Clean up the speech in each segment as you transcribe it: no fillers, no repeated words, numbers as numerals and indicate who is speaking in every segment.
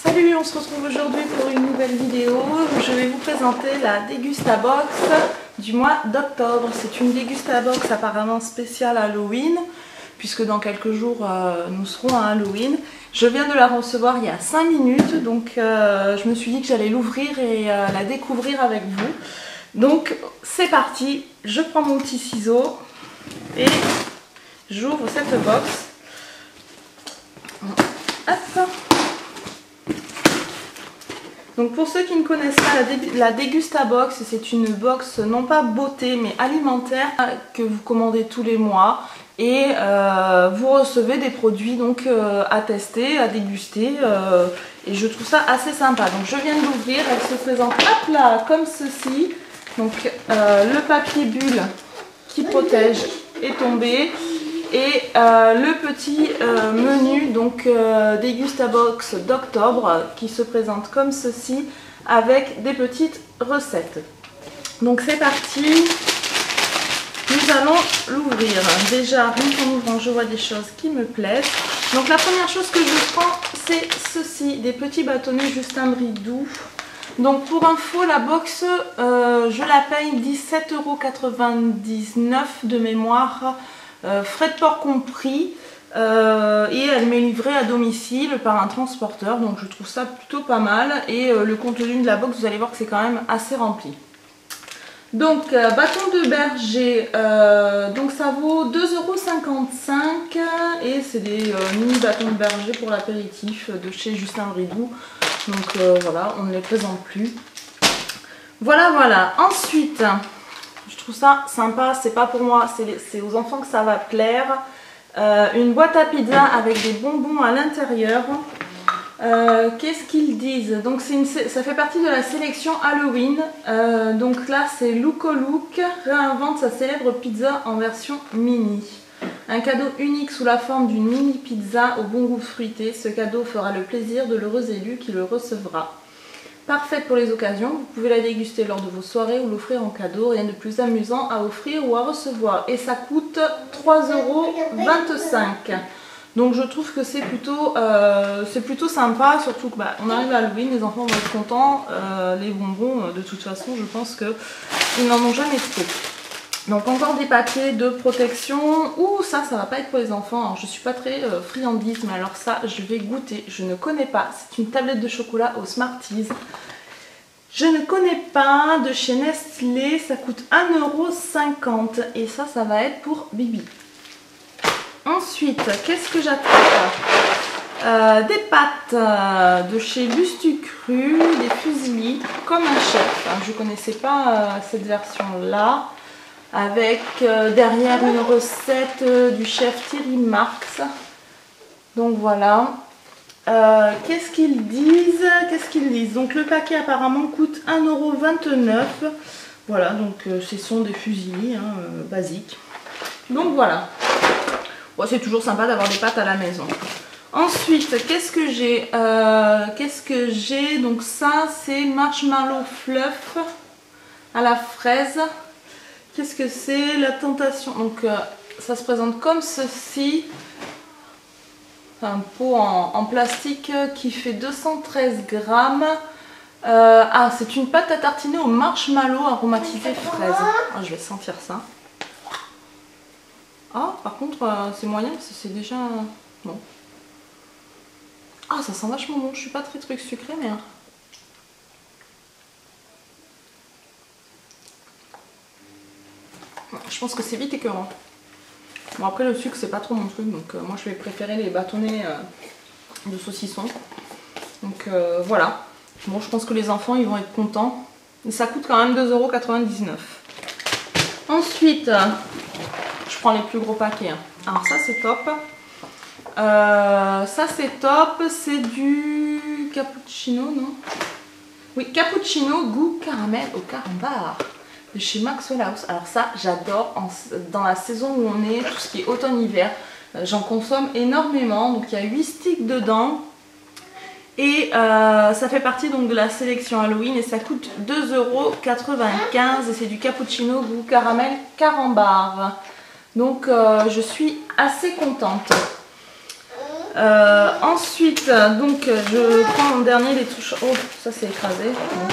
Speaker 1: Salut, on se retrouve aujourd'hui pour une nouvelle vidéo. Je vais vous présenter la Dégustabox du mois d'octobre. C'est une Dégustabox apparemment spéciale Halloween, puisque dans quelques jours nous serons à Halloween. Je viens de la recevoir il y a 5 minutes, donc je me suis dit que j'allais l'ouvrir et la découvrir avec vous. Donc c'est parti, je prends mon petit ciseau et j'ouvre cette box. Hop. Donc pour ceux qui ne connaissent pas la Dégustabox, c'est une box non pas beauté mais alimentaire que vous commandez tous les mois et vous recevez des produits donc à tester, à déguster et je trouve ça assez sympa. Donc je viens de l'ouvrir, elle se présente hop là comme ceci. Donc le papier bulle qui protège est tombé. Et le petit menu donc Dégustabox d'octobre qui se présente comme ceci avec des petites recettes. Donc c'est parti, nous allons l'ouvrir. Déjà en ouvrant je vois des choses qui me plaisent. Donc la première chose que je prends c'est ceci, des petits bâtonnets Justin Bridou. Donc pour info la box je la paye 17,99 € de mémoire. Frais de port compris et elle m'est livrée à domicile par un transporteur, donc je trouve ça plutôt pas mal et le contenu de la box vous allez voir que c'est quand même assez rempli. Donc bâton de berger, donc ça vaut 2,55 € et c'est des mini bâtons de berger pour l'apéritif de chez Justin Bridou, donc voilà, on ne les présente plus. Voilà, ensuite je trouve ça sympa, c'est pas pour moi, c'est aux enfants que ça va plaire. Une boîte à pizza avec des bonbons à l'intérieur. Qu'est-ce qu'ils disent? Donc ça fait partie de la sélection Halloween. Donc là c'est Look Look réinvente sa célèbre pizza en version mini. Un cadeau unique sous la forme d'une mini pizza au bon goût fruité. Ce cadeau fera le plaisir de l'heureux élu qui le recevra. Parfaite pour les occasions, vous pouvez la déguster lors de vos soirées ou l'offrir en cadeau. Rien de plus amusant à offrir ou à recevoir. Et ça coûte 3,25 €. Donc je trouve que c'est plutôt sympa, surtout que on arrive à Halloween, les enfants vont être contents. Les bonbons, de toute façon, je pense qu'ils n'en ont jamais trop. Donc encore des papiers de protection. Ouh, ça va pas être pour les enfants. Alors, je suis pas très friandise, mais alors ça, je vais goûter. Je ne connais pas. C'est une tablette de chocolat aux Smarties. Je ne connais pas, de chez Nestlé. Ça coûte 1,50 € et ça va être pour Bibi. Ensuite, qu'est-ce que j'attrape? Des pâtes de chez Lustucru, des fusillis, comme un chef. Je ne connaissais pas cette version-là. Avec derrière une recette du chef Thierry Marx. Donc voilà. Qu'est-ce qu'ils disent? Donc le paquet apparemment coûte 1,29 €. Voilà, donc ce sont des fusillis basiques. Donc voilà. Bon, c'est toujours sympa d'avoir des pâtes à la maison. Ensuite, qu'est-ce que j'ai? Donc ça, c'est marshmallow fluff à la fraise. Qu'est-ce que c'est? La tentation. Donc ça se présente comme ceci. Un pot en plastique qui fait 213 grammes. C'est une pâte à tartiner au marshmallow aromatisé fraise. Je vais sentir ça. Par contre c'est moyen parce que c'est déjà bon. Ça sent vachement bon. Je suis pas très truc sucré mais je pense que c'est vite écœurant. Bon, après le sucre c'est pas trop mon truc, donc moi je vais préférer les bâtonnets de saucisson. Donc voilà. Bon, je pense que les enfants ils vont être contents. Et ça coûte quand même 2,99 €. Ensuite, je prends les plus gros paquets. Alors ça c'est top. C'est du cappuccino, non? Oui, cappuccino goût caramel au carambar. De chez Maxwell House. Alors ça j'adore dans la saison où on est, tout ce qui est automne-hiver, j'en consomme énormément. Donc il y a 8 sticks dedans et ça fait partie donc de la sélection Halloween et ça coûte 2,95 € et c'est du cappuccino goût caramel carambar. Donc je suis assez contente. Ensuite, donc je prends en dernier les touches. Oh, ça c'est écrasé. Bon.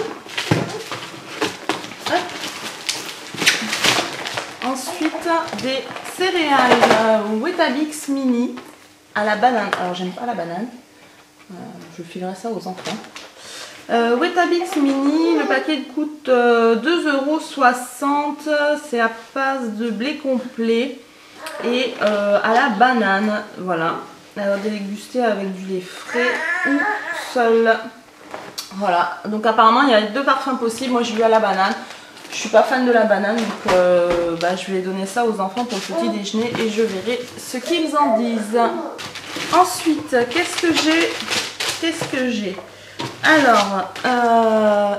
Speaker 1: Ensuite, des céréales Weetabix mini à la banane. Alors, j'aime pas la banane. Je filerai ça aux enfants. Weetabix mini, le paquet coûte 2,60 €. C'est à base de blé complet et à la banane. Voilà. Alors, déguster avec du lait frais ou seul. Voilà. Donc, apparemment, il y a 2 parfums possibles. Moi, je vais à la banane. Je suis pas fan de la banane, donc je vais donner ça aux enfants pour le petit déjeuner et je verrai ce qu'ils en disent. Ensuite, qu'est-ce que j'ai Alors,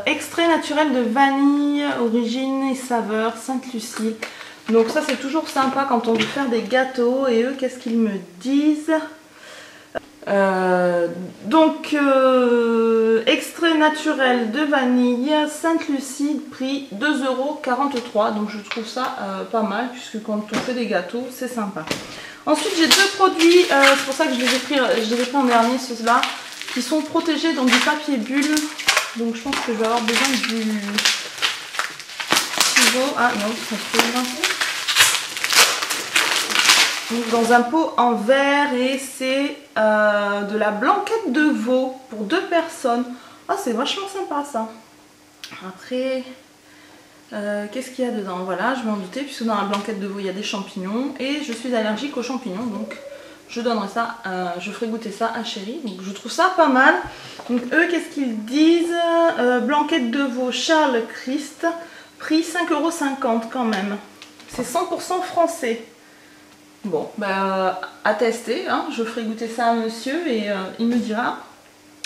Speaker 1: extrait naturel de vanille, origine et saveur, Sainte-Lucie. Donc ça c'est toujours sympa quand on veut faire des gâteaux. Et eux, qu'est-ce qu'ils me disent extrait naturel de vanille Sainte-Lucie, prix 2,43 €. Donc je trouve ça pas mal, puisque quand on fait des gâteaux c'est sympa. Ensuite j'ai 2 produits, c'est pour ça que je les ai pris en dernier, ceux-là, qui sont protégés dans du papier bulle. Donc je pense que je vais avoir besoin du ciseau. Ah non, ça se trouve. Dans un pot en verre, et c'est de la blanquette de veau pour 2 personnes. Ah, c'est vachement sympa ça. Après, qu'est-ce qu'il y a dedans? Voilà, je m'en doutais, puisque dans la blanquette de veau il y a des champignons et je suis allergique aux champignons, donc je donnerai ça, je ferai goûter ça à Chérie. Donc je trouve ça pas mal. Donc eux, qu'est-ce qu'ils disent? Blanquette de veau Charles Christ, prix 5,50 € quand même. C'est 100% français. Bon, à tester, hein. Je ferai goûter ça à monsieur et il me dira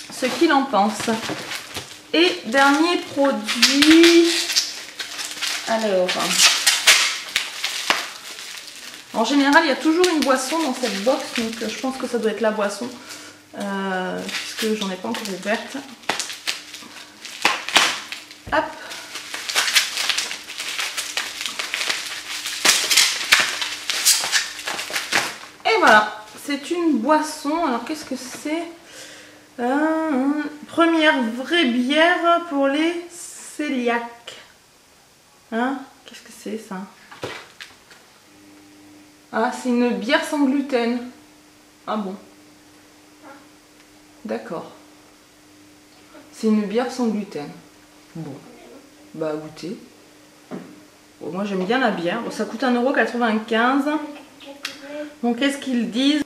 Speaker 1: ce qu'il en pense. Et dernier produit, alors, en général il y a toujours une boisson dans cette box, donc je pense que ça doit être la boisson, puisque j'en ai pas encore ouverte. Hop. Voilà, c'est une boisson. Alors qu'est-ce que c'est? Première vraie bière pour les cœliaques. Hein? Qu'est-ce que c'est ça? Ah, c'est une bière sans gluten. Ah bon? D'accord. C'est une bière sans gluten. Bon, bah goûter. Bon, moi j'aime bien la bière. Bon, ça coûte 1,95 €. Donc qu'est-ce qu'ils disent?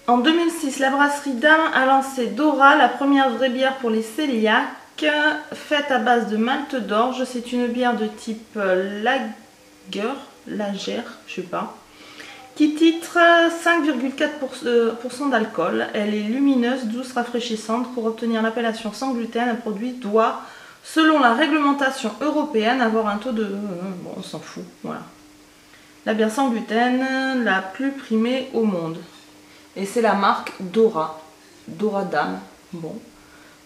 Speaker 1: En 2006, la brasserie Dame a lancé Dora, la première vraie bière pour les cœliaques, faite à base de malt d'orge. C'est une bière de type lager, je sais pas, qui titre 5,4% d'alcool. Elle est lumineuse, douce, rafraîchissante. Pour obtenir l'appellation sans gluten, un produit doit, selon la réglementation européenne, avoir un taux de... bon, on s'en fout, voilà. La bière sans gluten, la plus primée au monde. Et c'est la marque Dora. Dora Dame. Bon.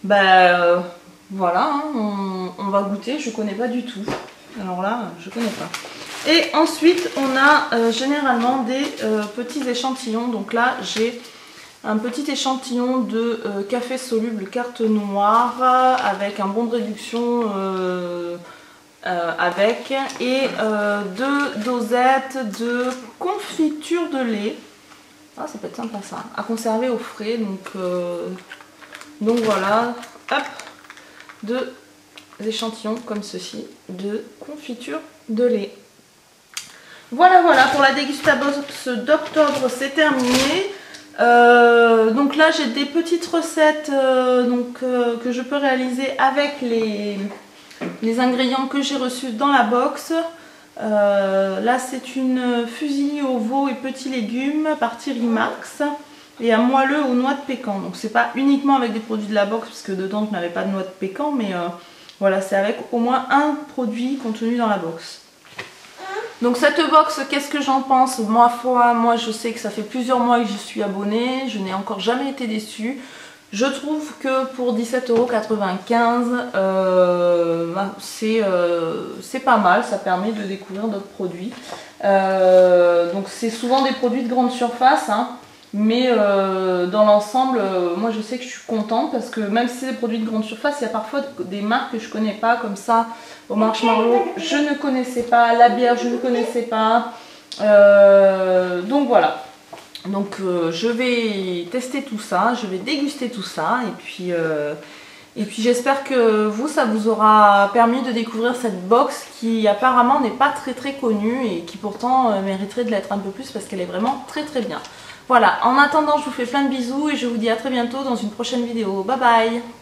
Speaker 1: Voilà, hein, on va goûter. Je connais pas du tout. Alors là, je connais pas. Et ensuite, on a généralement des petits échantillons. Donc là, j'ai un petit échantillon de café soluble carte noire avec un bon de réduction... et 2 dosettes de confiture de lait. Ah, ça peut être sympa ça, à conserver au frais. Donc voilà, hop, 2 échantillons comme ceci de confiture de lait. Voilà pour la dégustabox d'octobre, c'est terminé. Donc là j'ai des petites recettes que je peux réaliser avec les ingrédients que j'ai reçus dans la box. Là c'est une fusilli au veau et petits légumes par Thierry Marx et un moelleux aux noix de pécan. Donc c'est pas uniquement avec des produits de la box, parce que dedans je n'avais pas de noix de pécan, mais voilà, c'est avec au moins un produit contenu dans la box. Donc cette box, qu'est-ce que j'en pense? Moi je sais que ça fait plusieurs mois que je suis abonnée, je n'ai encore jamais été déçue. Je trouve que pour 17,95 €, c'est pas mal, ça permet de découvrir d'autres produits. Donc c'est souvent des produits de grande surface, hein. Mais dans l'ensemble, moi je sais que je suis contente parce que même si c'est des produits de grande surface, il y a parfois des marques que je connais pas, comme ça, au Marshmallow, je ne connaissais pas, la bière, je ne connaissais pas. Donc voilà. Donc je vais tester tout ça, je vais déguster tout ça et puis j'espère que vous, ça vous aura permis de découvrir cette box qui apparemment n'est pas très connue et qui pourtant mériterait de l'être un peu plus parce qu'elle est vraiment très bien. Voilà, en attendant, je vous fais plein de bisous et je vous dis à très bientôt dans une prochaine vidéo. Bye bye!